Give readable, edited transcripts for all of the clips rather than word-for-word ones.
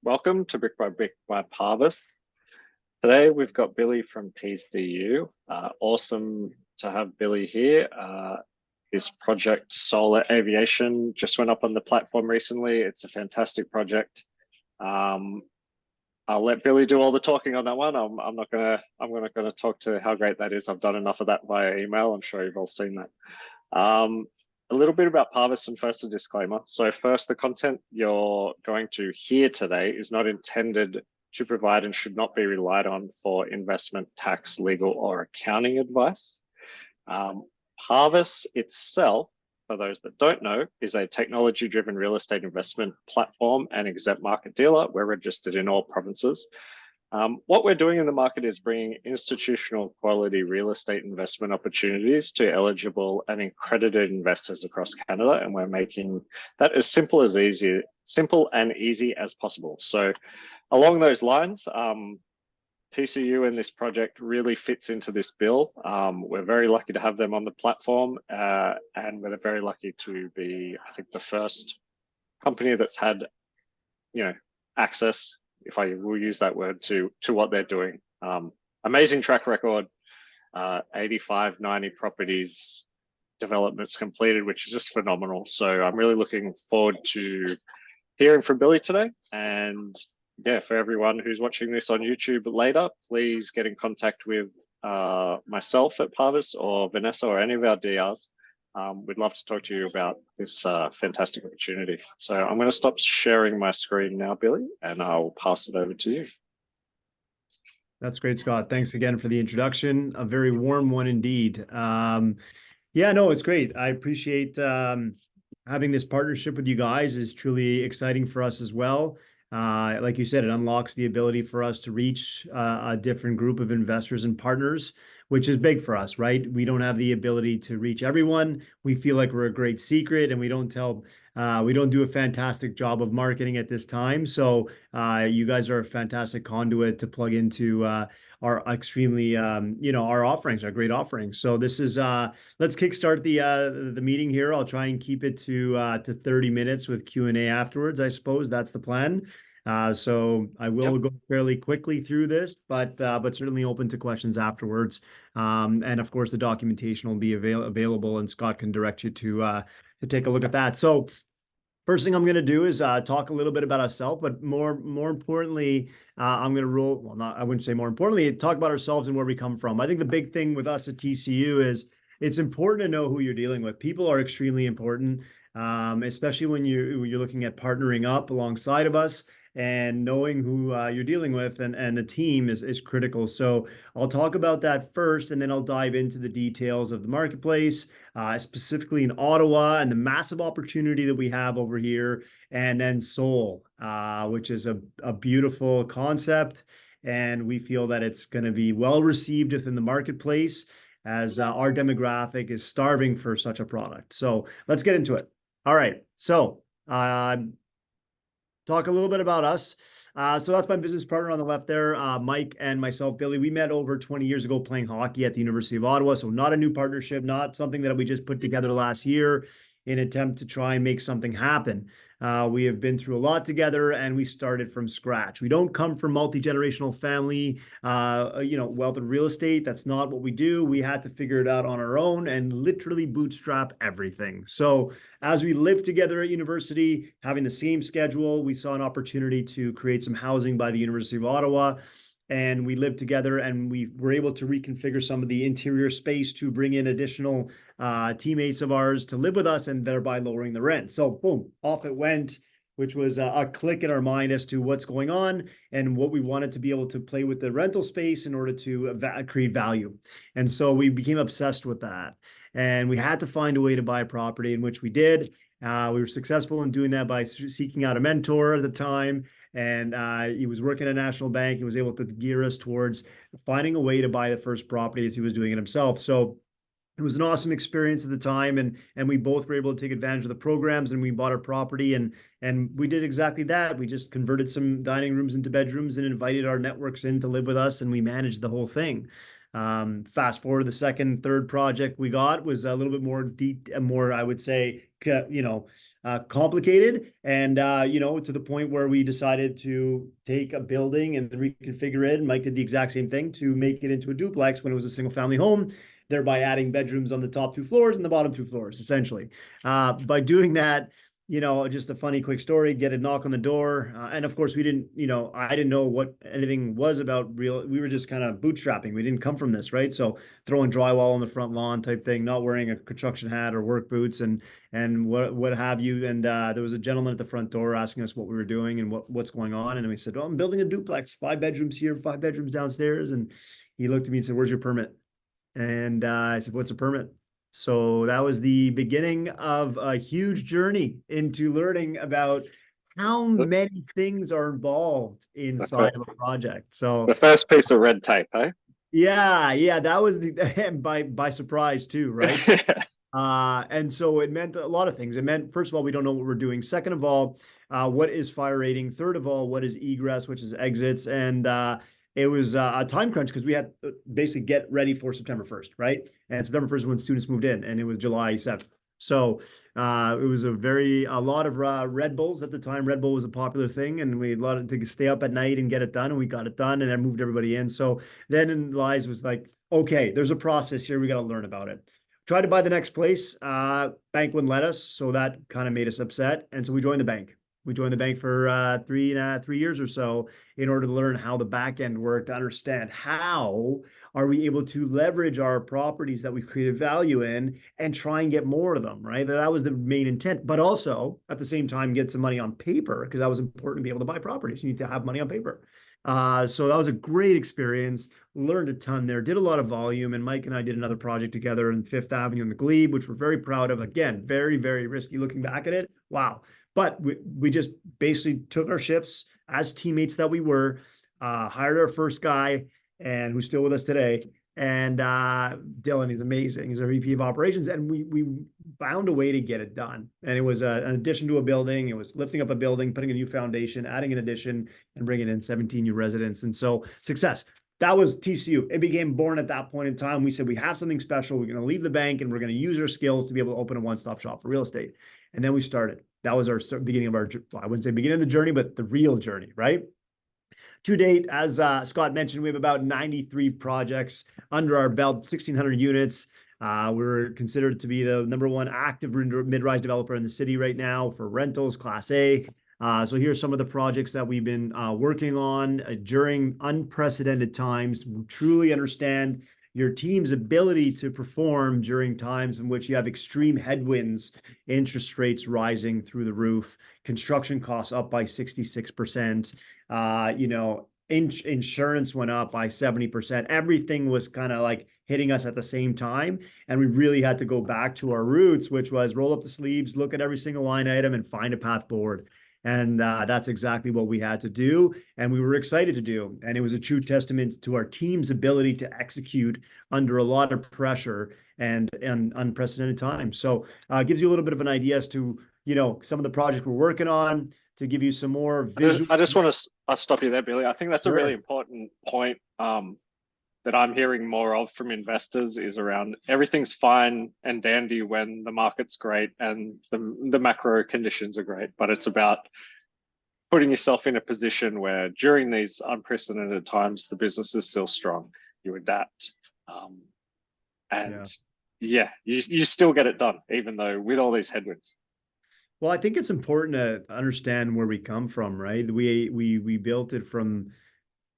Welcome to Brick by Parvis. Today we've got Billy from TCU. Awesome to have Billy here. His project Solar Aviation just went up on the platform recently. It's a fantastic project. I'll let Billy do all the talking on that one. I'm not gonna talk to how great that is. I've done enough of that via email. I'm sure you've all seen that. A little bit about Parvis, and first a disclaimer. So first, the content you're going to hear today is not intended to provide and should not be relied on for investment, tax, legal, or accounting advice. Parvis itself, for those that don't know, is a technology-driven real estate investment platform and exempt market dealer. We're registered in all provinces. What we're doing in the market is bringing institutional quality real estate investment opportunities to eligible and accredited investors across Canada, and we're making that as simple and easy as possible. So along those lines, TCU and this project really fits into this bill. We're very lucky to have them on the platform, and we're very lucky to be, I think, the first company that's had, access, if I will use that word, to what they're doing. Amazing track record, 85, 90 properties, developments completed, which is just phenomenal. So I'm really looking forward to hearing from Billy today. And yeah, for everyone who's watching this on YouTube later, please get in contact with myself at Parvis or Vanessa or any of our DRs. We'd love to talk to you about this fantastic opportunity. So I'm going to stop sharing my screen now, Billy, and I'll pass it over to you. That's great, Scott. Thanks again for the introduction. A very warm one indeed. Yeah, no, it's great. I appreciate having this partnership with you guys. Is truly exciting for us as well. Like you said, it unlocks the ability for us to reach a different group of investors and partners, which is big for us, right? We don't have the ability to reach everyone. We feel like we're a great secret, and we don't do a fantastic job of marketing at this time. So you guys are a fantastic conduit to plug into our extremely, our offerings, our great offerings. So this is, let's kickstart the meeting here. I'll try and keep it to 30 minutes with Q&A afterwards. I suppose that's the plan. So I will go fairly quickly through this, but certainly open to questions afterwards. And of course, the documentation will be available, and Scott can direct you to take a look at that. So first thing I'm going to do is talk a little bit about ourselves, but more importantly, I'm going to I wouldn't say more importantly, talk about ourselves and where we come from. I think the big thing with us at TCU is it's important to know who you're dealing with. People are extremely important, especially when you're looking at partnering up alongside of us. And knowing who you're dealing with and the team is critical. So I'll talk about that first, and then I'll dive into the details of the marketplace, specifically in Ottawa and the massive opportunity that we have over here, and then Seoul, which is a beautiful concept. And we feel that it's going to be well received within the marketplace, as our demographic is starving for such a product. So let's get into it. All right. So talk a little bit about us. So that's my business partner on the left there, Mike, and myself, Billy. We met over 20 years ago playing hockey at the University of Ottawa. So not a new partnership, not something that we just put together last year in an attempt to try and make something happen. We have been through a lot together, and we started from scratch. We don't come from multi-generational family, wealth and real estate. That's not what we do. We had to figure it out on our own and literally bootstrap everything. So as we lived together at university, having the same schedule, we saw an opportunity to create some housing by the University of Ottawa. And we lived together, and we were able to reconfigure some of the interior space to bring in additional teammates of ours to live with us, and thereby lowering the rent. So boom, off it went, which was a click in our mind as to what's going on and what we wanted to be able to play with the rental space in order to create value. And so we became obsessed with that. And we had to find a way to buy a property, in which we did. We were successful in doing that by seeking out a mentor at the time. And he was working at a national bank. He was able to gear us towards finding a way to buy the first property as he was doing it himself. So it was an awesome experience at the time, and we both were able to take advantage of the programs, and we bought our property, and we did exactly that. We just converted some dining rooms into bedrooms and invited our networks in to live with us, and we managed the whole thing. Fast forward to the second, third project we got was a little bit more deep, more, I would say, complicated. And, to the point where we decided to take a building and reconfigure it. And Mike did the exact same thing to make it into a duplex when it was a single family home, thereby adding bedrooms on the top two floors and the bottom two floors, essentially. By doing that, just a funny quick story, get a knock on the door. And of course, we didn't, I didn't know what anything was about real. We were just kind of bootstrapping. We didn't come from this, right? So throwing drywall on the front lawn type thing, not wearing a construction hat or work boots and what have you. And there was a gentleman at the front door asking us what we were doing and what's going on. And we said, "Oh, I'm building a duplex, 5 bedrooms here, 5 bedrooms downstairs." And he looked at me and said, "Where's your permit?" And I said, "What's a permit?" So that was the beginning of a huge journey into learning about how The, many things are involved the, inside fir- of a project. So the first piece of red tape, eh? yeah, that was the by surprise too, right? So, and so it meant a lot of things. It meant, first of all, we don't know what we're doing. Second of all, what is fire rating? Third of all, what is egress, which is exits? And it was a time crunch because we had to basically get ready for September 1st, right? And September 1st when students moved in, and it was July 7th. So it was a lot of Red Bulls at the time. Red Bull was a popular thing, and we had a lot to stay up at night and get it done, and we got it done, and I moved everybody in. So then in Lies was like, okay, there's a process here. We got to learn about it. Tried to buy the next place. Bank wouldn't let us, so that kind of made us upset, and so we joined the bank. We joined the bank for 3 years or so in order to learn how the back end worked, to understand how are we able to leverage our properties that we've created value in and try and get more of them, right? That was the main intent, but also at the same time get some money on paper because that was important to be able to buy properties. You need to have money on paper. So that was a great experience. Learned a ton there, did a lot of volume, and Mike and I did another project together in Fifth Avenue in the Glebe, which we're very proud of. Again, very, very risky looking back at it. Wow. But we just basically took our shifts as teammates that we were, hired our first guy, and who's still with us today. And Dylan, he's amazing. He's our VP of operations, and we found a way to get it done. And it was an addition to a building. It was lifting up a building, putting a new foundation, adding an addition, and bringing in 17 new residents. And so success. That was TCU. It became born at that point in time. We said we have something special. We're going to leave the bank and we're going to use our skills to be able to open a one-stop shop for real estate. And then we started. That was our beginning of our, well, I wouldn't say beginning of the journey, but the real journey, right? To date, as Scott mentioned, we have about 93 projects under our belt, 1,600 units. We're considered to be the #1 active mid-rise developer in the city right now for rentals, Class A. So here's some of the projects that we've been working on during unprecedented times to truly understand your team's ability to perform during times in which you have extreme headwinds, interest rates rising through the roof, construction costs up by 66%, insurance went up by 70%. Everything was kind of like hitting us at the same time. And we really had to go back to our roots, which was roll up the sleeves, look at every single line item and find a path forward. And that's exactly what we had to do. And we were excited to do. And it was a true testament to our team's ability to execute under a lot of pressure and unprecedented times. So it gives you a little bit of an idea as to, some of the projects we're working on, to give you some more visual. I just want to stop you there, Billy. I think that's a really Sure. important point that I'm hearing more of from investors is around everything's fine and dandy when the market's great and the macro conditions are great, but it's about putting yourself in a position where during these unprecedented times, the business is still strong. You adapt. And yeah, you still get it done, even though with all these headwinds. Well, I think it's important to understand where we come from, right? We built it from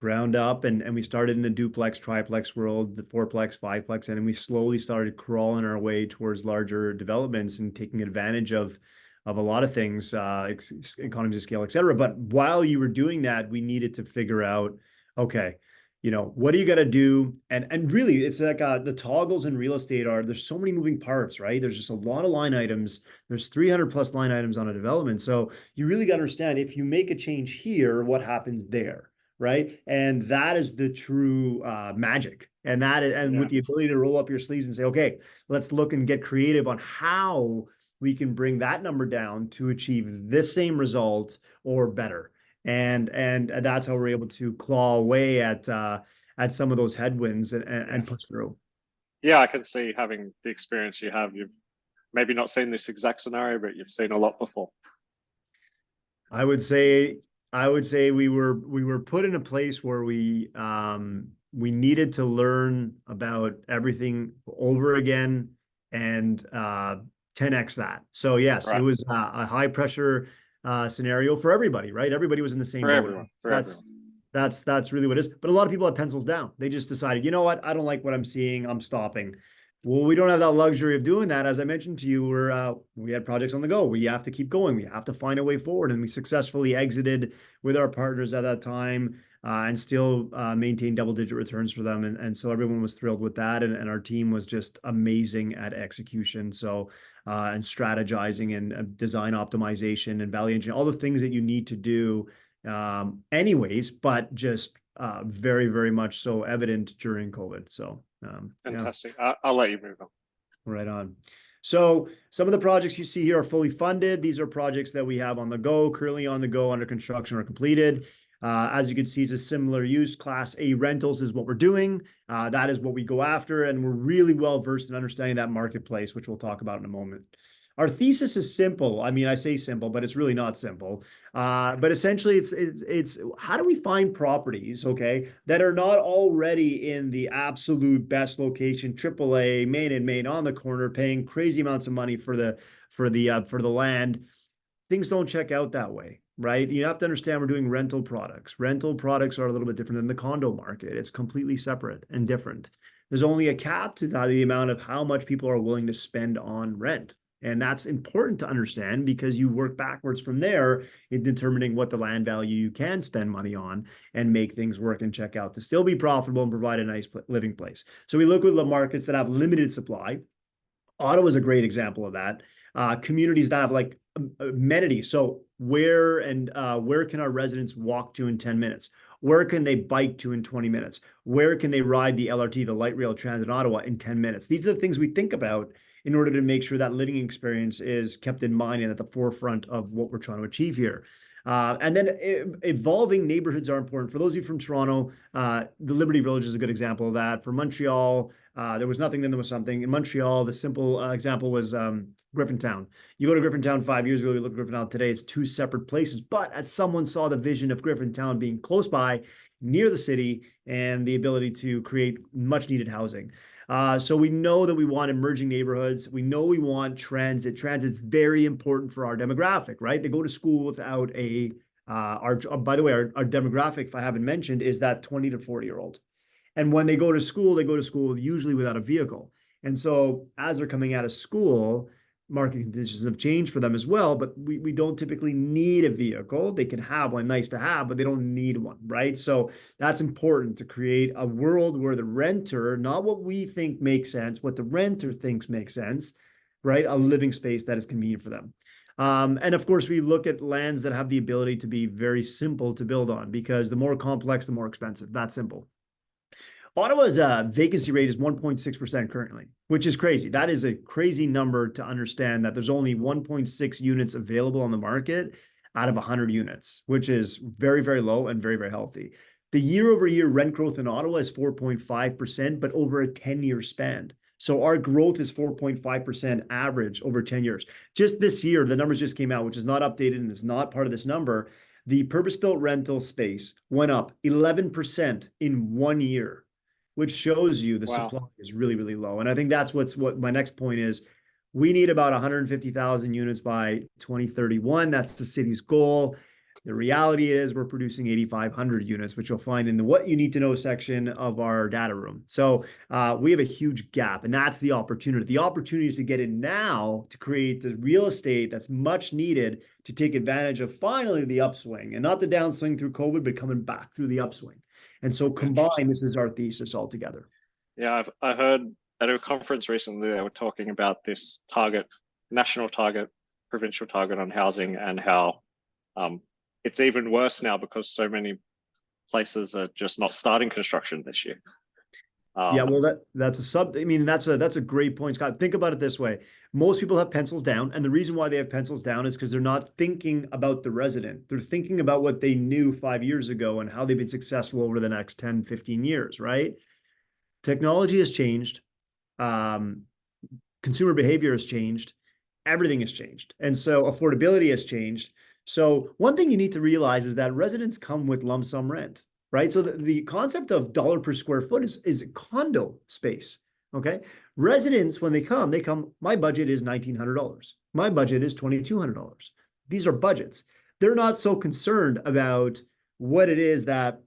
ground up and we started in the duplex, triplex world, the fourplex, fiveplex, and then we slowly started crawling our way towards larger developments and taking advantage of a lot of things, economies of scale, et cetera. But while you were doing that, we needed to figure out, okay, what do you got to do? And really, it's like the toggles in real estate there's so many moving parts, right? There's just a lot of line items. There's 300 plus line items on a development. So you really got to understand if you make a change here, what happens there, right? And that is the true magic. And with the ability to roll up your sleeves and say, okay, let's look and get creative on how we can bring that number down to achieve this same result or better. And that's how we're able to claw away at at some of those headwinds Yeah. and push through. Yeah, I can see having the experience you have. You've maybe not seen this exact scenario, but you've seen a lot before. I would say we were put in a place where we needed to learn about everything over again and 10x that. So yes, it Right. was a high pressure scenario for everybody, right? Everybody was in the same For boat. everyone. For everyone. That's really what it is. But a lot of people had pencils down. They just decided, you know what? I don't like what I'm seeing. I'm stopping. Well, we don't have that luxury of doing that. As I mentioned to you, we had projects on the go. We have to keep going. We have to find a way forward, and we successfully exited with our partners at that time, and still maintained double-digit returns for them. And so everyone was thrilled with that, and our team was just amazing at execution. So and strategizing and design optimization and value engineering, all the things that you need to do, anyways, but just very, very much so evident during COVID. So yeah. Fantastic. I'll let you move on. Right on. So some of the projects you see here are fully funded. These are projects that we have on the go, currently on the go, under construction, or completed. As you can see, it's a similar use. Class A rentals is what we're doing. That is what we go after, and we're really well versed in understanding that marketplace, which we'll talk about in a moment. Our thesis is simple. I mean, I say simple, but it's really not simple. But essentially, it's how do we find properties, okay, that are not already in the absolute best location, AAA, main and main on the corner, paying crazy amounts of money for the land. Things don't check out that way, right? You have to understand we're doing rental products. Rental products are a little bit different than the condo market. It's completely separate and different. There's only a cap to the amount of how much people are willing to spend on rent. And that's important to understand because you work backwards from there in determining what the land value you can spend money on and make things work and check out to still be profitable and provide a nice living place. So we look at the markets that have limited supply. Ottawa is a great example of that. Communities that have like amenities. So where can our residents walk to in 10 minutes? Where can they bike to in 20 minutes? Where can they ride the LRT, the light rail transit in Ottawa, in 10 minutes? These are the things we think about in order to make sure that living experience is kept in mind and at the forefront of what we're trying to achieve here. And then evolving neighborhoods are important. For those of you from Toronto, the Liberty Village is a good example of that. For Montreal, there was nothing, then there was something. In Montreal, the simple example was Griffintown. You go to Griffintown 5 years ago, you look at Griffintown today, it's two separate places. But as someone saw the vision of Griffintown being close by, near the city, and the ability to create much needed housing. So we know that we want emerging neighborhoods. We know we want transit. Transit's very important for our demographic, right? They go to school without by the way, our demographic, if I haven't mentioned, is that 20 to 40-year-old. And when they go to school usually without a vehicle. And so as they're coming out of school, market conditions have changed for them as well, but we don't typically need a vehicle. They can have one, nice to have, but they don't need one, right? So that's important to create a world where the renter, not what we think makes sense, what the renter thinks makes sense, right? A living space that is convenient for them. And of course, we look at lands that have the ability to be very simple to build on because the more complex, the more expensive. That's simple. Ottawa's vacancy rate is 1.6% currently, which is crazy. That is a crazy number to understand that there's only 1.6 units available on the market out of 100 units, which is very, very low and very, very healthy. The year-over-year rent growth in Ottawa is 4.5%, but over a 10-year span. So our growth is 4.5% average over 10 years. Just this year, the numbers just came out, which is not updated and is not part of this number. The purpose-built rental space went up 11% in 1 year, which shows you the Wow. supply is really, really low. And I think that's what my next point is. We need about 150,000 units by 2031. That's the city's goal. The reality is we're producing 8,500 units, which you'll find in the what you need to know section of our data room. So we have a huge gap, and that's the opportunity. The opportunity is to get in now to create the real estate that's much needed to take advantage of finally the upswing, and not the downswing through COVID, but coming back through the upswing. And so combined, this is our thesis altogether. Yeah, I heard at a conference recently they were talking about this target, national target, provincial target on housing, and how it's even worse now because so many places are just not starting construction this year. Yeah, Um, well, that's a sub. I mean, that's a great point, Scott. Think about it this way: most people have pencils down, and the reason why they have pencils down is because they're not thinking about the resident. They're thinking about what they knew 5 years ago and how they've been successful over the next 10, 15 years, right? Technology has changed. Um, Consumer behavior has changed. Everything has changed. And so affordability has changed. So one thing you need to realize is that residents come with lump sum rent, right? So the concept of dollar per square foot is condo space. Okay. Residents, when they come, my budget is $1,900. My budget is $2,200. These are budgets. They're not so concerned about what it is that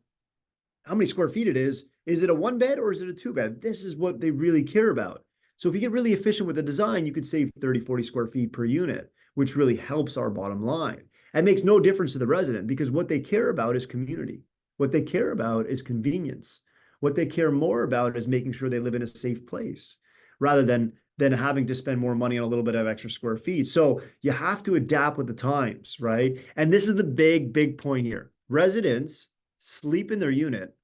how many square feet it is. Is it a one bed or is it a two bed? This is what they really care about. So if you get really efficient with the design, you could save 30, 40 square feet per unit, which really helps our bottom line. It makes no difference to the resident because what they care about is community. What they care about is convenience. What they care more about is making sure they live in a safe place rather than having to spend more money on a little bit of extra square feet. So you have to adapt with the times, right? And this is the big point here. Residents sleep in their unit,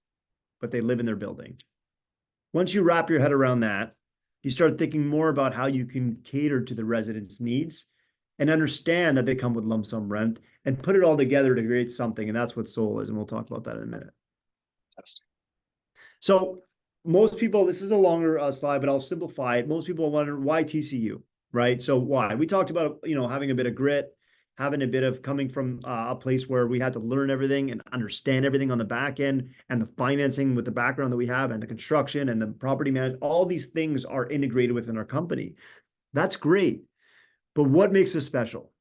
but they live in their building. Once you wrap your head around that, you start thinking more about how you can cater to the residents' needs and understand that they come with lump sum rent and put it all together to create something. And that's what Soul is. And we'll talk about that in a minute. So most people, this is a longer slide, but I'll simplify it. Most people wonder why TCU, right? So why? We talked about, having a bit of grit, having a bit of coming from a place where we had to learn everything and understand everything on the back end and the financing with the background that we have and the construction and the property management. All these things are integrated within our company. That's great. But what makes us special?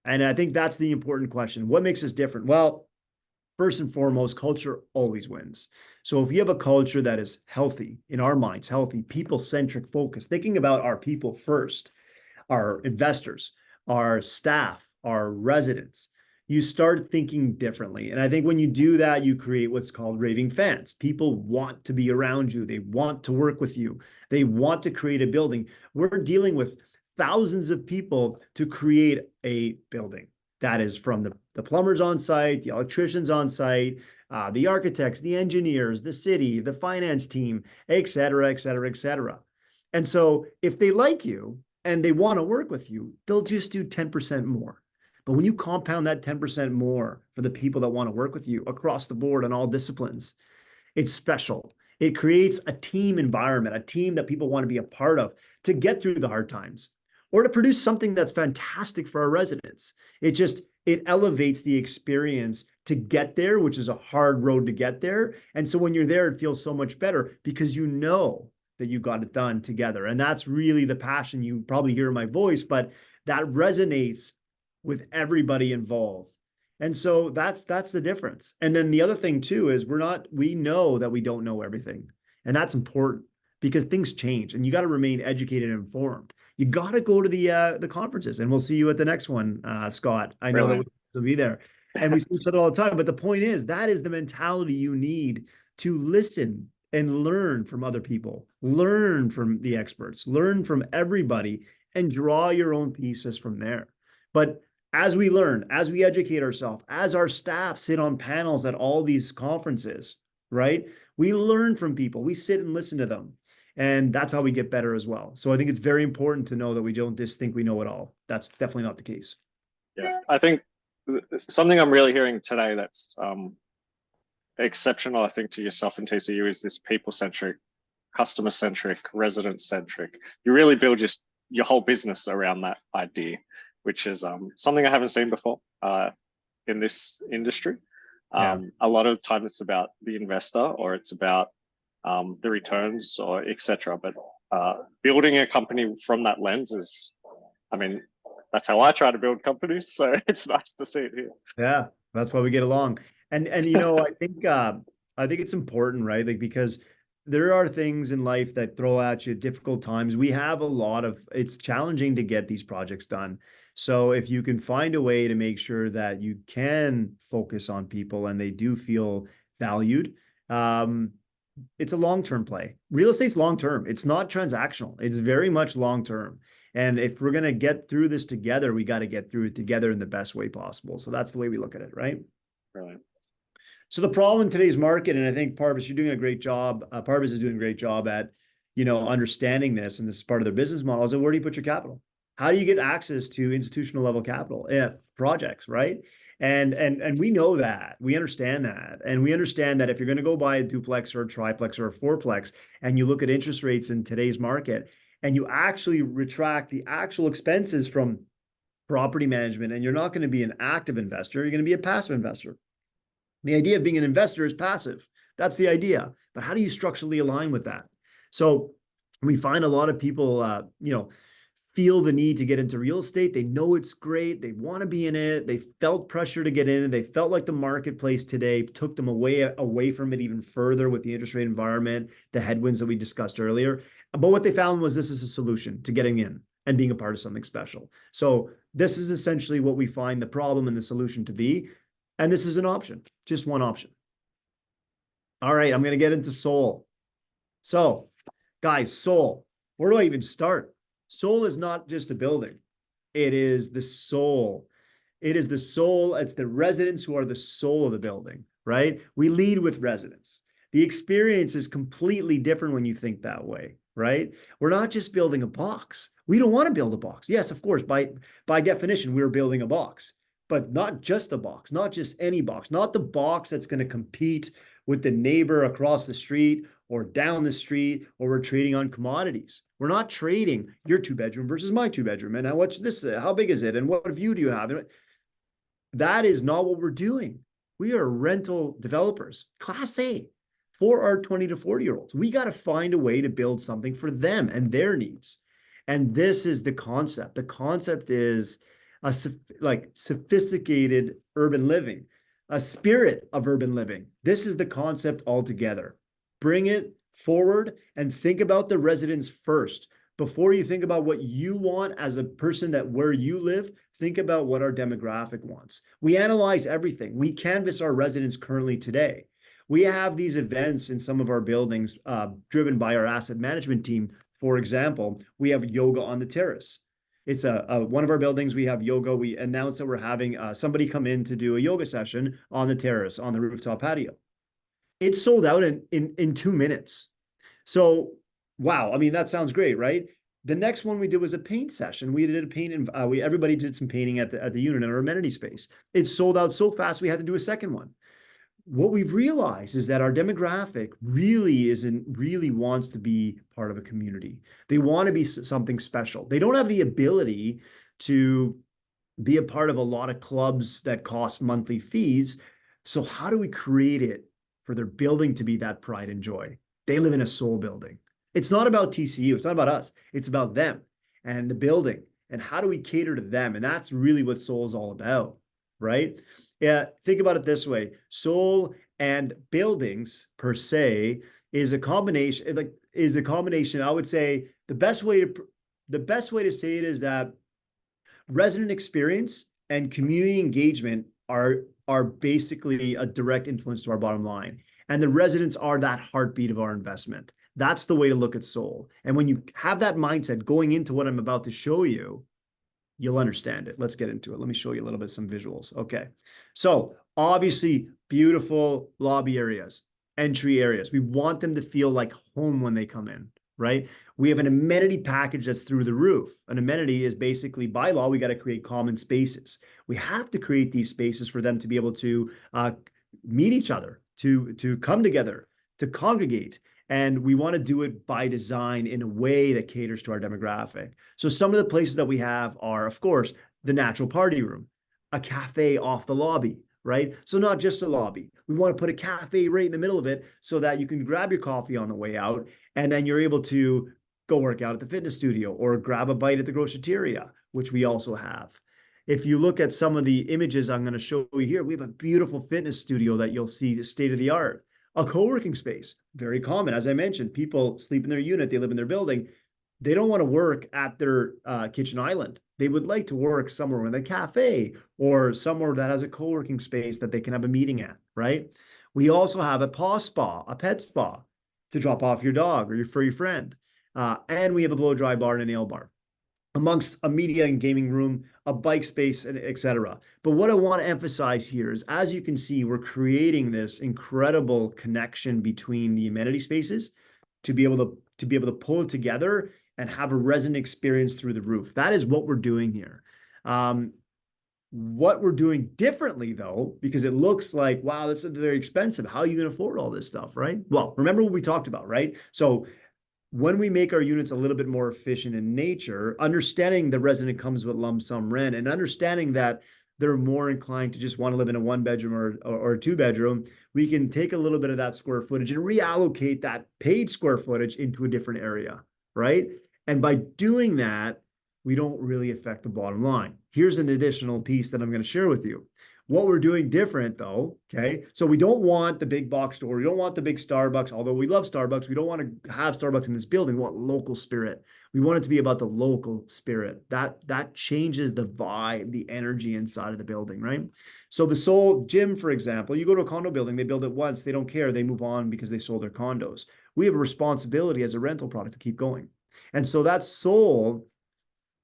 And I think that's the important question. What makes us different? Well, first and foremost, culture always wins. So if you have a culture that is healthy, in our minds, healthy, people-centric focus, thinking about our people first, our investors, our staff, our residents, you start thinking differently. And I think when you do that, you create what's called raving fans. People want to be around you. They want to work with you. They want to create a building. We're dealing with thousands of people to create a building. That is from the plumbers on site, the electricians on site, the architects, the engineers, the city, the finance team, et cetera, et cetera, et cetera. And so if they like you and they want to work with you, they'll just do 10% more. But when you compound that 10% more for the people that want to work with you across the board on all disciplines, it's special. It creates a team environment, a team that people want to be a part of to get through the hard times or to produce something that's fantastic for our residents. It elevates the experience to get there, which is a hard road to get there. And so when you're there, it feels so much better because you know that you got it done together. And that's really the passion. You probably hear in my voice, but that resonates with everybody involved. And so that's the difference. And then the other thing too is we know that we don't know everything. And that's important because things change and you got to remain educated and informed. You got to go to the conferences, and we'll see you at the next one, Scott. I know that Brilliant. we'll be there, and we see each other all the time. But the point is, that is the mentality you need to listen and learn from other people, learn from the experts, learn from everybody, and draw your own thesis from there. But as we learn, as we educate ourselves, as our staff sit on panels at all these conferences, right? We learn from people. We sit and listen to them. And that's how we get better as well. So I think it's very important to know that we don't just think we know it all. That's definitely not the case. Yeah, I think something I'm really hearing today that's exceptional, I think, to yourself and TCU is this people-centric, customer-centric, resident-centric. You really build your whole business around that idea, which is something I haven't seen before in this industry. Yeah. A lot of the time it's about the investor or it's about the returns or etc. But building a company from that lens is, I mean, that's how I try to build companies. So it's nice to see it here. Yeah, that's why we get along. And I think it's important, right? Like because there are things in life that throw at you difficult times. We have a lot of it's challenging to get these projects done. So if you can find a way to make sure that you can focus on people and they do feel valued, um, it's a long-term play. Real estate's long-term. It's not transactional. It's very much long-term. And if we're going to get through this together, we got to get through it together in the best way possible. So that's the way we look at it, right? Brilliant. So the problem in today's market, and I think Parvis, you're doing a great job. Parvis is doing a great job at, understanding this, and this is part of their business model. Is where do you put your capital? How do you get access to institutional level capital projects, right? And we know that, we understand that, and we understand that if you're going to go buy a duplex or a triplex or a fourplex, and you look at interest rates in today's market, and you actually retract the actual expenses from property management, and you're not going to be an active investor, you're going to be a passive investor. The idea of being an investor is passive. That's the idea. But how do you structurally align with that? So we find a lot of people, feel the need to get into real estate. They know it's great. They want to be in it. They felt pressure to get in it. They felt like the marketplace today took them away from it even further with the interest rate environment, the headwinds that we discussed earlier. But what they found was this is a solution to getting in and being a part of something special. So this is essentially what we find the problem and the solution to be. And this is an option, just one option. All right, I'm going to get into Soul. So, guys, Soul, where do I even start? Soul is not just a building. It is the soul. It is the soul. It's the residents who are the soul of the building, right? We lead with residents. The experience is completely different when you think that way, right? We're not just building a box. We don't want to build a box. Yes, of course, by definition, we're building a box, but not just a box, not just any box, not the box that's going to compete with the neighbor across the street or down the street, or we're trading on commodities. We're not trading your 2-bedroom versus my 2-bedroom. And what's this? How big is it? And what view do you have? That is not what we're doing. We are rental developers, Class A, for our 20 to 40-year-olds. We got to find a way to build something for them and their needs. And this is the concept. The concept is sophisticated urban living, a spirit of urban living. This is the concept altogether. Bring it forward and think about the residents first. Before you think about what you want as a person that where you live, think about what our demographic wants. We analyze everything. We canvass our residents currently today. We have these events in some of our buildings driven by our asset management team. For example, we have yoga on the terrace. It's one of our buildings. We have yoga. We announced that we're having somebody come in to do a yoga session on the terrace, on the rooftop patio. It sold out in 2 minutes. So, wow. I mean, that sounds great, right? The next one we did was a paint session. We did a paint, and everybody did some painting at the unit in our amenity space. It sold out so fast we had to do a second one. What we've realized is that our demographic really wants to be part of a community. They want to be something special. They don't have the ability to be a part of a lot of clubs that cost monthly fees. So how do we create it for their building to be that pride and joy? They live in a soul building. It's not about TCU. It's not about us. It's about them and the building. And how do we cater to them? And that's really what Soul is all about, right? Yeah, think about it this way. Soul and buildings per se is a combination, I would say the best way to say it is that resident experience and community engagement are basically a direct influence to our bottom line. And the residents are that heartbeat of our investment. That's the way to look at Soul. And when you have that mindset going into what I'm about to show you, you'll understand it. Let's get into it. Let me show you a little bit some visuals. Okay. So obviously beautiful lobby areas, entry areas. We want them to feel like home when they come in, right? We have an amenity package that's through the roof. An amenity is basically, by law, we got to create common spaces. We have to create these spaces for them to be able to meet each other, to come together, to congregate. And we want to do it by design in a way that caters to our demographic. So some of the places that we have are, of course, the natural party room, a cafe off the lobby, right? So not just a lobby. We want to put a cafe right in the middle of it so that you can grab your coffee on the way out, and then you're able to go work out at the fitness studio or grab a bite at the groceteria, which we also have. If you look at some of the images I'm going to show you here, we have a beautiful fitness studio that you'll see state of the art. A co-working space, very common. As I mentioned, people sleep in their unit, they live in their building. They don't want to work at their kitchen island. They would like to work somewhere in a cafe or somewhere that has a co-working space that they can have a meeting at, right? We also have a paw spa, a pet spa to drop off your dog or for your friend. And we have a blow dry bar and a nail bar. amongst a media and gaming room, a bike space, and etc. But what I want to emphasize here is, as you can see, we're creating this incredible connection between the amenity spaces to be able to pull it together and have a resonant experience through the roof. That is what we're doing here. What we're doing differently, though, because it looks like, wow, this is very expensive. How are you going to afford all this stuff, right? Well, remember what we talked about, right? So when we make our units a little bit more efficient in nature, understanding the resident comes with lump sum rent and understanding that they're more inclined to just want to live in a one bedroom or a two bedroom, we can take a little bit of that square footage and reallocate that paid square footage into a different area, right? And by doing that, we don't really affect the bottom line. Here's an additional piece that I'm going to share with you. What we're doing different though, okay? So we don't want the big box store. We don't want the big Starbucks, although we love Starbucks. We don't want to have Starbucks in this building. We want local spirit. We want it to be about the local spirit. That changes the vibe, the energy inside of the building, right? So the Soul Gym, for example, you go to a condo building, they build it once, they don't care, they move on because they sold their condos. We have a responsibility as a rental product to keep going. And so that Soul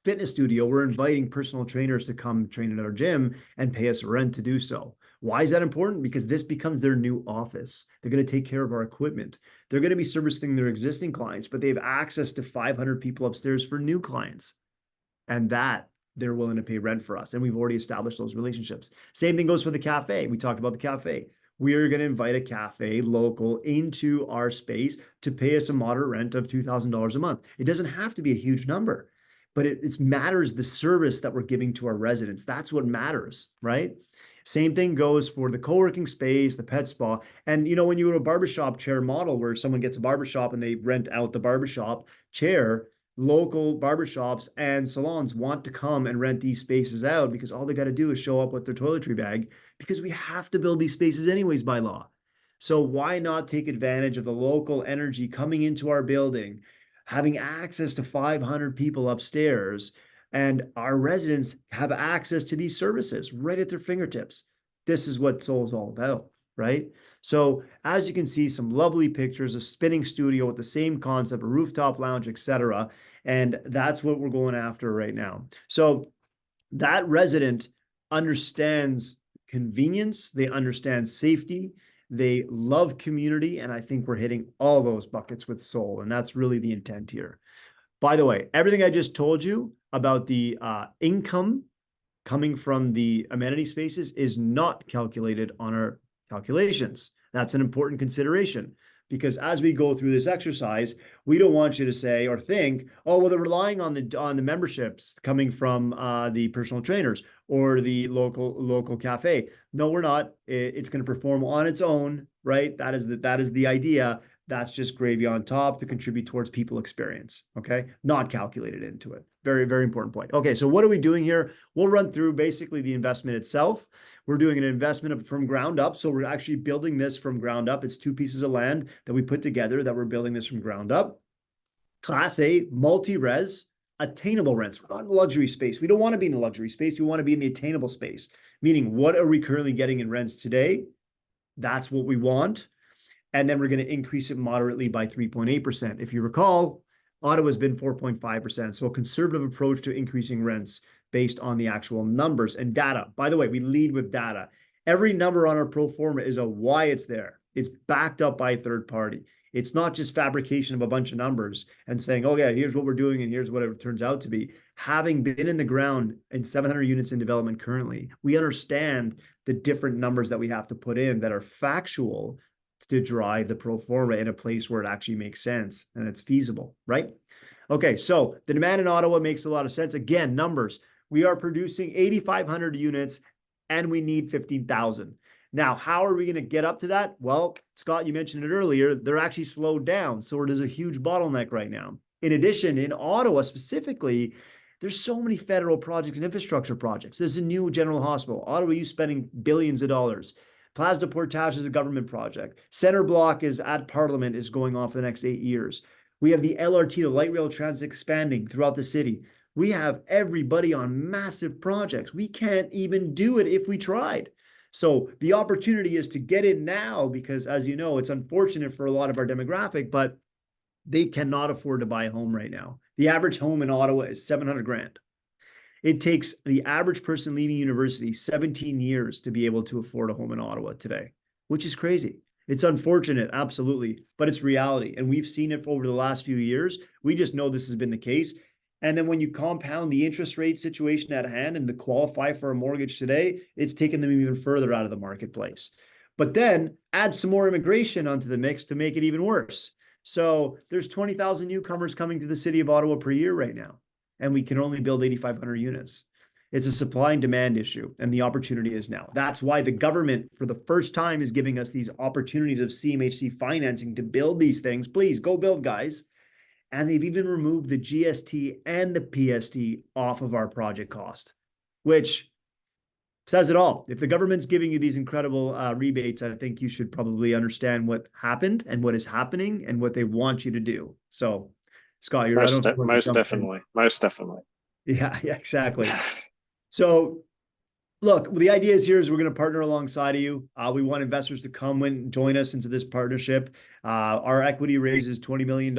fitness studio, we're inviting personal trainers to come train at our gym and pay us rent to do so. Why is that important? Because this becomes their new office. They're going to take care of our equipment. They're going to be servicing their existing clients, but they have access to 500 people upstairs for new clients. And that they're willing to pay rent for us. And we've already established those relationships. Same thing goes for the cafe. We talked about the cafe. We are going to invite a cafe local into our space to pay us a moderate rent of $2,000 a month. It doesn't have to be a huge number, but it matters the service that we're giving to our residents. That's what matters, right? Same thing goes for the co-working space, the pet spa. And when you go to a barbershop chair model where someone gets a barbershop and they rent out the barbershop chair, local barbershops and salons want to come and rent these spaces out because all they got to do is show up with their toiletry bag, because we have to build these spaces anyways by law. So why not take advantage of the local energy coming into our building, having access to 500 people upstairs, and our residents have access to these services right at their fingertips. This is what Soul is all about, right? So as you can see, some lovely pictures, a spinning studio with the same concept, a rooftop lounge, etc. And that's what we're going after right now. So that resident understands convenience, they understand safety, they love community, and I think we're hitting all those buckets with Soul, and that's really the intent here. By the way, everything I just told you about the income coming from the amenity spaces is not calculated on our calculations. That's an important consideration, because as we go through this exercise, we don't want you to say or think, oh, well, they're relying on the memberships coming from the personal trainers or the local cafe. No, we're not. It's going to perform on its own, right? That is the idea. That's just gravy on top to contribute towards people experience, okay? Not calculated into it. Very, very important point. Okay, so what are we doing here? We'll run through basically the investment itself. We're doing an investment from ground up. So we're actually building this from ground up. It's 2 pieces of land that we put together that we're building this from ground up. Class A, multi-res, attainable rents. We're not in the luxury space. We don't want to be in the luxury space. We want to be in the attainable space, meaning what are we currently getting in rents today? That's what we want. And then we're going to increase it moderately by 3.8%. If you recall, Ottawa's been 4.5%. So a conservative approach to increasing rents based on the actual numbers and data. By the way, we lead with data. Every number on our pro forma is a why it's there. It's backed up by a third party. It's not just fabrication of a bunch of numbers and saying, oh yeah, here's what we're doing and here's what it turns out to be. Having been in the ground in 700 units in development currently, we understand the different numbers that we have to put in that are factual to drive the pro forma in a place where it actually makes sense and it's feasible, right? Okay, so the demand in Ottawa makes a lot of sense. Again, numbers. We are producing 8,500 units and we need 15,000. Now, how are we going to get up to that? Well, Scott, you mentioned it earlier, they're actually slowed down. So there's a huge bottleneck right now. In addition, in Ottawa specifically, there's so many federal projects and infrastructure projects. There's a new general hospital. Ottawa, you spending billions of dollars. Place de Portage is a government project. Center Block is at Parliament, is going on for the next 8 years. We have the LRT, the light rail transit, expanding throughout the city. We have everybody on massive projects. We can't even do it if we tried. So the opportunity is to get in now because, as you know, it's unfortunate for a lot of our demographic, but they cannot afford to buy a home right now. The average home in Ottawa is 700 grand. It takes the average person leaving university 17 years to be able to afford a home in Ottawa today, which is crazy. It's unfortunate, absolutely, but it's reality. And we've seen it over the last few years. We just know this has been the case. And then when you compound the interest rate situation at hand and to qualify for a mortgage today, it's taken them even further out of the marketplace. But then add some more immigration onto the mix to make it even worse. So there's 20,000 newcomers coming to the city of Ottawa per year right now, and we can only build 8,500 units. It's a supply and demand issue, and the opportunity is now. That's why the government, for the first time, is giving us these opportunities of CMHC financing to build these things. Please go build, guys. And they've even removed the GST and the PST off of our project cost, which says it all. If the government's giving you these incredible rebates, I think you should probably understand what happened and what is happening and what they want you to do. So, Scott, I don't know if you want to Most jump in. definitely. Most definitely. Yeah, exactly. So, look, the idea is here is we're going to partner alongside of you. We want investors to come and join us into this partnership. Our equity raise is $20 million.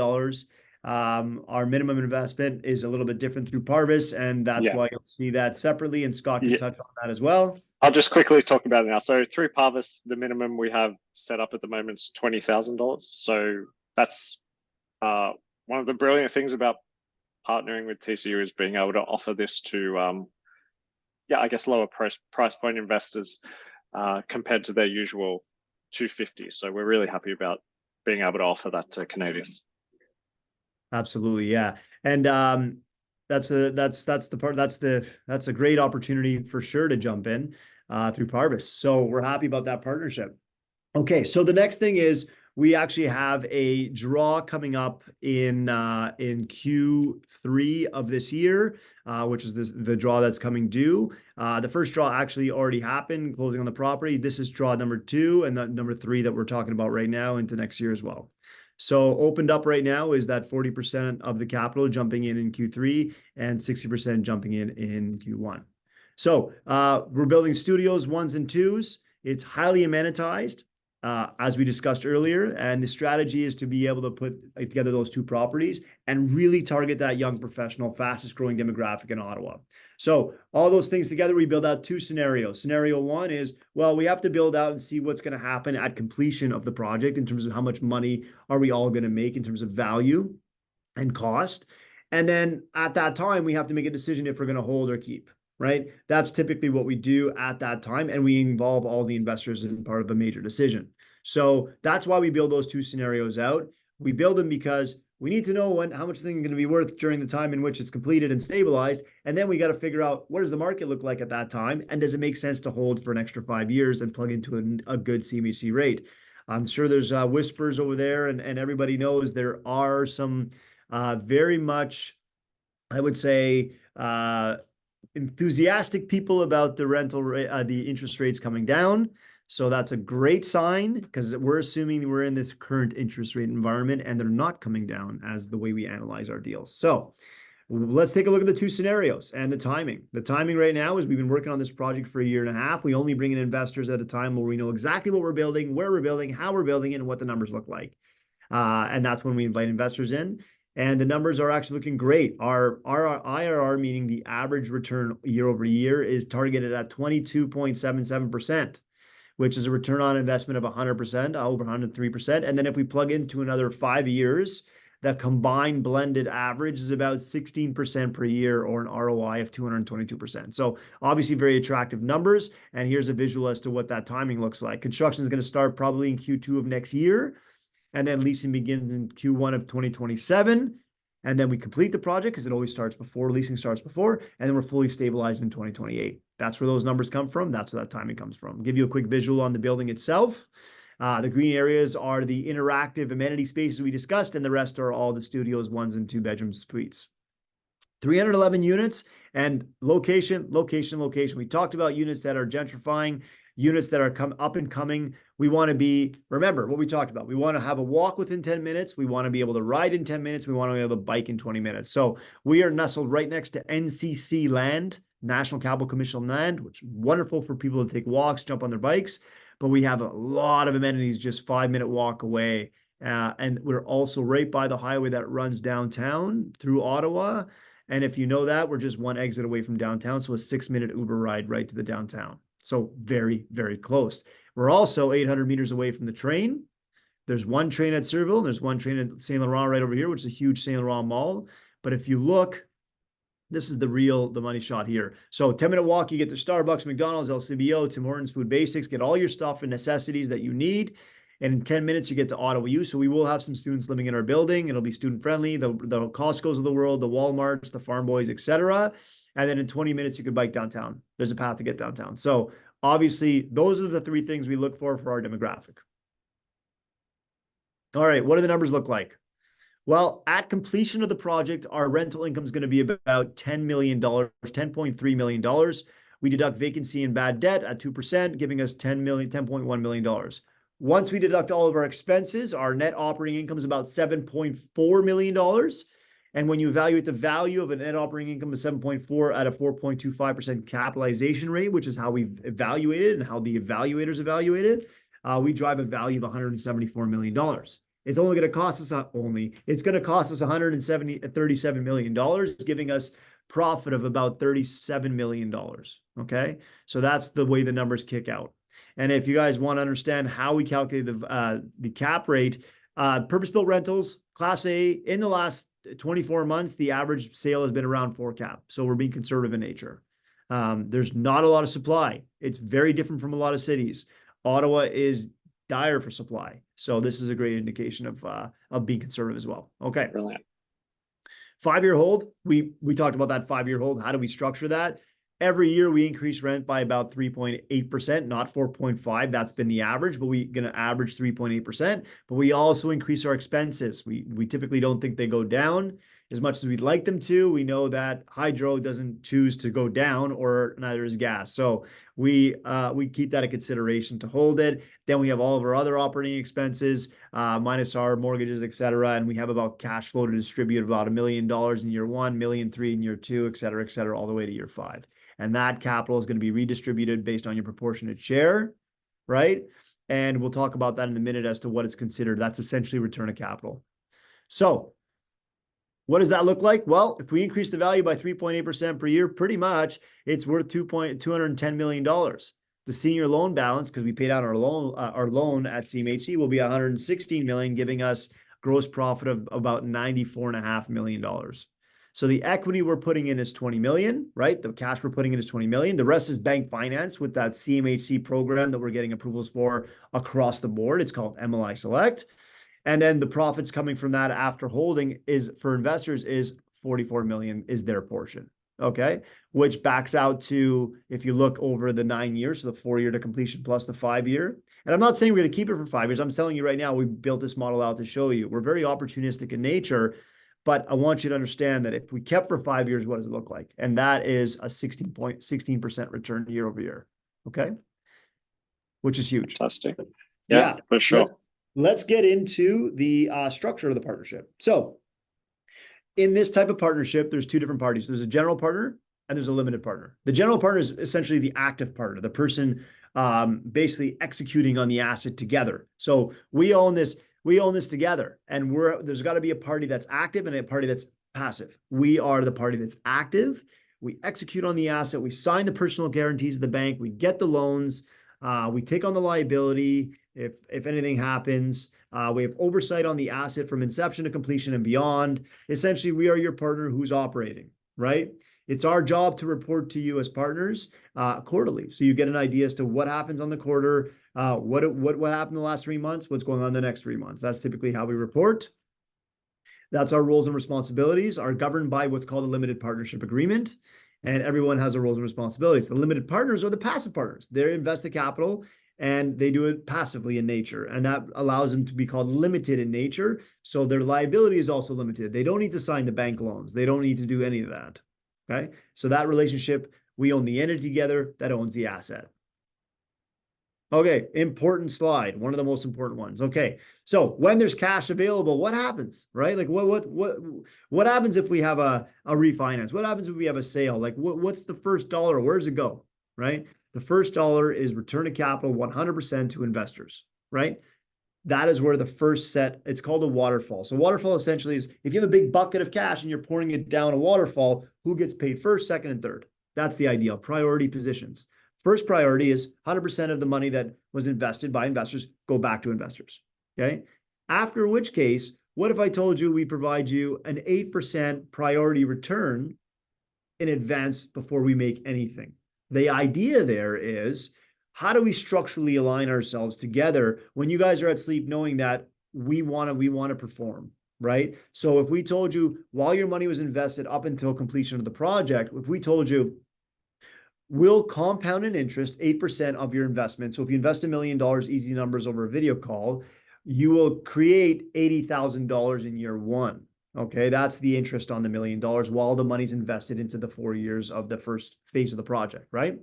Our minimum investment is a little bit different through Parvis, and that's Yeah. why you'll see that separately, and Scott can Yeah. touch on that as well. I'll just quickly talk about it now. So through Parvis, the minimum we have set up at the moment is $20,000. So that's one of the brilliant things about partnering with TCU is being able to offer this to, I guess, lower price point investors compared to their usual 250. So we're really happy about being able to offer that to Canadians. Absolutely, yeah. And that's a great opportunity for sure to jump in through Parvis. So we're happy about that partnership. Okay, so the next thing is we actually have a draw coming up in Q3 of this year, which is the draw that's coming due. The first draw actually already happened, closing on the property. This is draw number 2 and number 3 that we're talking about right now into next year as well. So opened up right now is that 40% of the capital jumping in Q3 and 60% jumping in Q1. So we're building studios 1s and 2s. It's highly amenitized, as we discussed earlier, and the strategy is to be able to put together those 2 properties and really target that young professional, fastest growing demographic in Ottawa. So all those things together, we build out 2 scenarios. Scenario 1 is, well, we have to build out and see what's going to happen at completion of the project in terms of how much money are we all going to make in terms of value and cost. And then at that time, we have to make a decision if we're going to hold or keep, right? That's typically what we do at that time. And we involve all the investors in part of a major decision. So that's why we build those 2 scenarios out. We build them because we need to know how much thing is going to be worth during the time in which it's completed and stabilized. And then we got to figure out, what does the market look like at that time? And does it make sense to hold for an extra 5 years and plug into a good CMHC rate? I'm sure there's whispers over there, and everybody knows there are some very much, I would say, enthusiastic people about the interest rates coming down. So that's a great sign, because we're assuming we're in this current interest rate environment and they're not coming down as the way we analyze our deals. So let's take a look at the 2 scenarios and the timing. The timing right now is we've been working on this project for 1.5 years. We only bring in investors at a time where we know exactly what we're building, where we're building, how we're building it, and what the numbers look like. And that's when we invite investors in. And the numbers are actually looking great. Our IRR, meaning the average return year over year, is targeted at 22.77%, which is a return on investment of 100%, over 103%. And then if we plug into another 5 years, the combined blended average is about 16% per year, or an ROI of 222%. So obviously very attractive numbers. And here's a visual as to what that timing looks like. Construction is going to start probably in Q2 of next year. And then leasing begins in Q1 of 2027. And then we complete the project, because it always starts before, leasing starts before, and then we're fully stabilized in 2028. That's where those numbers come from. That's where that timing comes from. I'll give you a quick visual on the building itself. The green areas are the interactive amenity spaces we discussed, and the rest are all the studios, 1s and 2 bedroom suites. 311 units, and location. We talked about units that are gentrifying, units that are up and coming. We want to be, remember what we talked about. We want to have a walk within 10 minutes. We want to be able to ride in 10 minutes. We want to be able to bike in 20 minutes. So we are nestled right next to NCC land, National Capital Commission land, which is wonderful for people to take walks, jump on their bikes. But we have a lot of amenities just 5-minute walk away. And we're also right by the highway that runs downtown through Ottawa. And if you know that, we're just one exit away from downtown. So a 6-minute Uber ride right to the downtown. So very, very close. We're also 800 meters away from the train. There's one train at Surville, and there's one train at Saint Laurent right over here, which is a huge Saint Laurent mall. But if you look, this is the money shot here. So 10-minute walk, you get the Starbucks, McDonald's, LCBO, Tim Hortons, Food Basics, get all your stuff and necessities that you need. And in 10 minutes, you get to Ottawa U. So we will have some students living in our building. It'll be student friendly, the Costco's of the world, the Walmarts, the Farm Boys, etc. And then in 20 minutes, you could bike downtown. There's a path to get downtown. So obviously, those are the 3 things we look for our demographic. All right, what do the numbers look like? Well, at completion of the project, our rental income is going to be about $10 million, $10.3 million. We deduct vacancy and bad debt at 2%, giving us $10.1 million. Once we deduct all of our expenses, our net operating income is about $7.4 million. And when you evaluate the value of a net operating income of 7.4 at a 4.25% capitalization rate, which is how we've evaluated and how the evaluators evaluated, we drive a value of $174 million. It's only going to cost us it's going to cost us $37 million, giving us profit of about $37 million. Okay. So that's the way the numbers kick out. And if you guys want to understand how we calculate the cap rate, purpose-built rentals, Class A, in the last 24 months, the average sale has been around 4 cap. So we're being conservative in nature. There's not a lot of supply. It's very different from a lot of cities. Ottawa is dire for supply. So this is a great indication of being conservative as well. Okay. Brilliant. 5-year hold. We talked about that 5-year hold. How do we structure that? Every year we increase rent by about 3.8%, not 4.5. That's been the average, but we're going to average 3.8%. But we also increase our expenses. We typically don't think they go down as much as we'd like them to. We know that hydro doesn't choose to go down, or neither is gas. So we keep that in consideration to hold it. Then we have all of our other operating expenses, minus our mortgages, etc. And we have about cash flow to distribute about $1 million in year 1, $1.3 million in year 2, et cetera, all the way to year 5. And that capital is going to be redistributed based on your proportionate share, right? And we'll talk about that in a minute as to what it's considered. That's essentially return of capital. So what does that look like? Well, if we increase the value by 3.8% per year, pretty much it's worth $210 million. The senior loan balance, because we paid out our loan at CMHC, will be $116 million, giving us gross profit of about $94.5 million. So the equity we're putting in is 20 million, right? The cash we're putting in is 20 million. The rest is bank finance with that CMHC program that we're getting approvals for across the board. It's called MLI Select. And then the profits coming from that after holding is for investors is 44 million is their portion. Okay. Which backs out to, if you look over the 9 years, so the 4-year to completion plus the 5-year. And I'm not saying we're going to keep it for 5 years. I'm telling you right now, we built this model out to show you. We're very opportunistic in nature. But I want you to understand that if we kept for 5 years, what does it look like? And that is a 16% return year over year. Okay. Which is huge. Fantastic. Yeah, for sure. Let's get into the structure of the partnership. So in this type of partnership, there's 2 different parties. There's a general partner and there's a limited partner. The general partner is essentially the active partner, the person basically executing on the asset together. So we own this together, and there's got to be a party that's active and a party that's passive. We are the party that's active. We execute on the asset. We sign the personal guarantees of the bank. We get the loans. We take on the liability if anything happens. We have oversight on the asset from inception to completion and beyond. Essentially, we are your partner who's operating, right? It's our job to report to you as partners quarterly. So you get an idea as to what happens on the quarter, what happened in the last 3 months, what's going on the next 3 months. That's typically how we report. That's our roles and responsibilities are governed by what's called a limited partnership agreement. And everyone has their roles and responsibilities. The limited partners are the passive partners. They invest the capital and they do it passively in nature. And that allows them to be called limited in nature. So their liability is also limited. They don't need to sign the bank loans. They don't need to do any of that. Okay. So that relationship, we own the entity together that owns the asset. Okay. Important slide. One of the most important ones. Okay. So when there's cash available, what happens, right? Like what happens if we have a refinance? What happens if we have a sale? Like what's the first dollar? Where does it go? Right? The first dollar is return of capital 100% to investors, right? that is where the first set, it's called a waterfall. So waterfall essentially is if you have a big bucket of cash and you're pouring it down a waterfall, who gets paid first, second, and third? That's the ideal priority positions. First priority is 100% of the money that was invested by investors go back to investors. Okay. After which case, what if I told you we provide you an 8% priority return in advance before we make anything? The idea there is, how do we structurally align ourselves together when you guys are at sleep knowing that we want to perform, right? So if we told you while your money was invested up until completion of the project, if we told you we'll compound an interest 8% of your investment. So if you invest $1 million, easy numbers over a video call, you will create $80,000 in year one. Okay, that's the interest on the $1 million while the money's invested into the 4 years of the first phase of the project, right?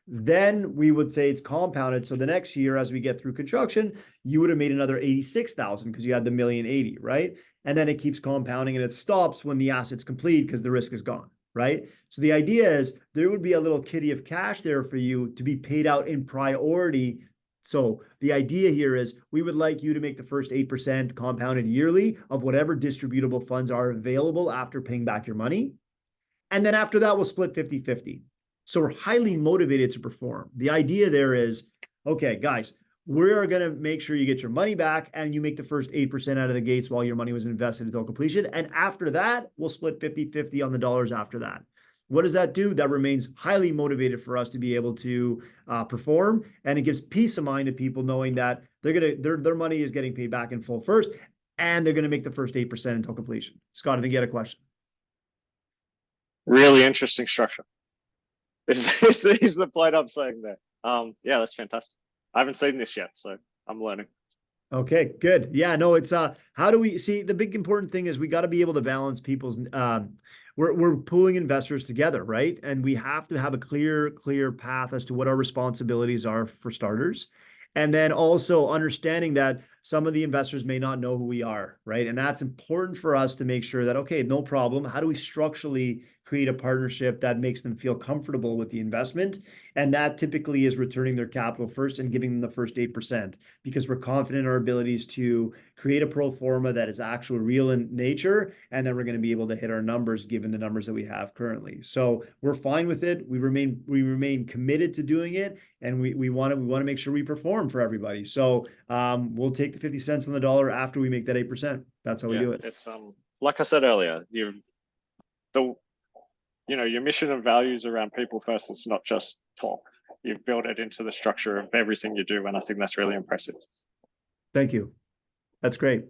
Then we would say it's compounded. So the next year, as we get through construction, you would have made another 86,000 because you had the 1,080,000, right? And then it keeps compounding and it stops when the asset's complete because the risk is gone, right? So the idea is there would be a little kitty of cash there for you to be paid out in priority. So the idea here is we would like you to make the first 8% compounded yearly of whatever distributable funds are available after paying back your money. And then after that, we'll split 50-50. So we're highly motivated to perform. The idea there is, okay, guys, we're going to make sure you get your money back and you make the first 8% out of the gates while your money was invested until completion. And after that, we'll split 50-50 on the dollars after that. What does that do? That remains highly motivated for us to be able to perform. And it gives peace of mind to people knowing that their money is getting paid back in full first, and they're going to make the first 8% until completion. Scott, I think you had a question. Really interesting structure. Is the point I'm saying there? Yeah, that's fantastic. I haven't seen this yet, so I'm learning. Okay, good. Yeah, no, it's how do we see the big important thing is we got to be able to balance people's we're pulling investors together, right? And we have to have a clear path as to what our responsibilities are for starters. And then also understanding that some of the investors may not know who we are, right? And that's important for us to make sure that, okay, no problem. How do we structurally create a partnership that makes them feel comfortable with the investment? And that typically is returning their capital first and giving them the first 8% because we're confident in our abilities to create a pro forma that is actual real in nature. And then we're going to be able to hit our numbers given the numbers that we have currently. So we're fine with it. We remain committed to doing it. And we want to make sure we perform for everybody. So we'll take the 50 cents on the dollar after we make that 8%. That's how we do it. It's like I said earlier, your mission and values around people first. It's not just talk. You've built it into the structure of everything you do, and I think that's really impressive. Thank you. That's great.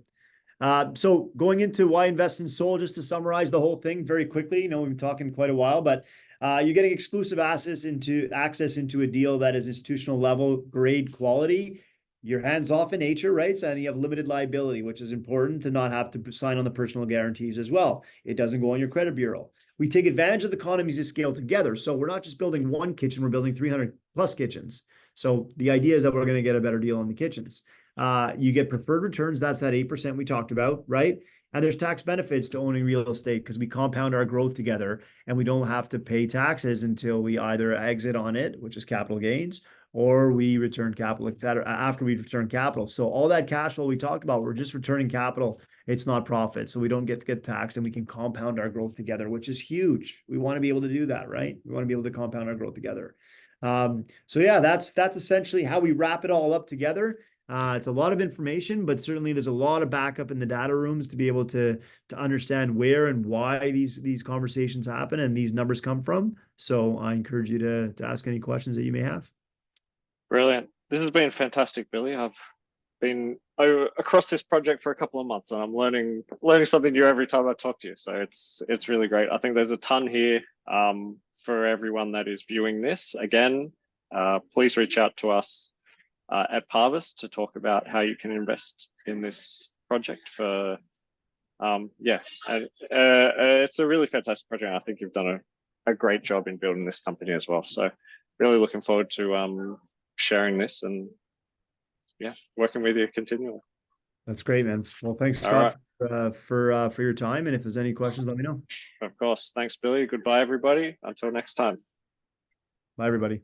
So going into why invest in Sol, just to summarize the whole thing very quickly. We've been talking quite a while, but you're getting exclusive access into a deal that is institutional level, grade quality. You're hands off in nature, right? So, and you have limited liability, which is important to not have to sign on the personal guarantees as well. It doesn't go on your credit bureau. We take advantage of the economies of scale together. So we're not just building one kitchen, we're building 300 plus kitchens. So the idea is that we're going to get a better deal on the kitchens. You get preferred returns. That's that 8% we talked about, right? And there's tax benefits to owning real estate because we compound our growth together and we don't have to pay taxes until we either exit on it, which is capital gains, or we return capital, et cetera, after we return capital. So all that cash flow we talked about, we're just returning capital. It's not profit. So we don't get to get taxed and we can compound our growth together, which is huge. We want to be able to do that, right? We want to be able to compound our growth together. So yeah, that's essentially how we wrap it all up together. It's a lot of information, but certainly there's a lot of backup in the data rooms to be able to understand where and why these conversations happen and these numbers come from. So I encourage you to ask any questions that you may have. Brilliant. This has been fantastic, Billy. I've been across this project for a couple of months and I'm learning something new every time I talk to you. So it's really great. I think there's a ton here for everyone that is viewing this. Again, please reach out to us at Parvis to talk about how you can invest in this project for it's a really fantastic project. I think you've done a great job in building this company as well. So really looking forward to sharing this and working with you continually. That's great, man. Well, thanks, Scott, for your time. And if there's any questions, let me know. Of course. Thanks, Billy. Goodbye, everybody. Until next time. Bye, everybody.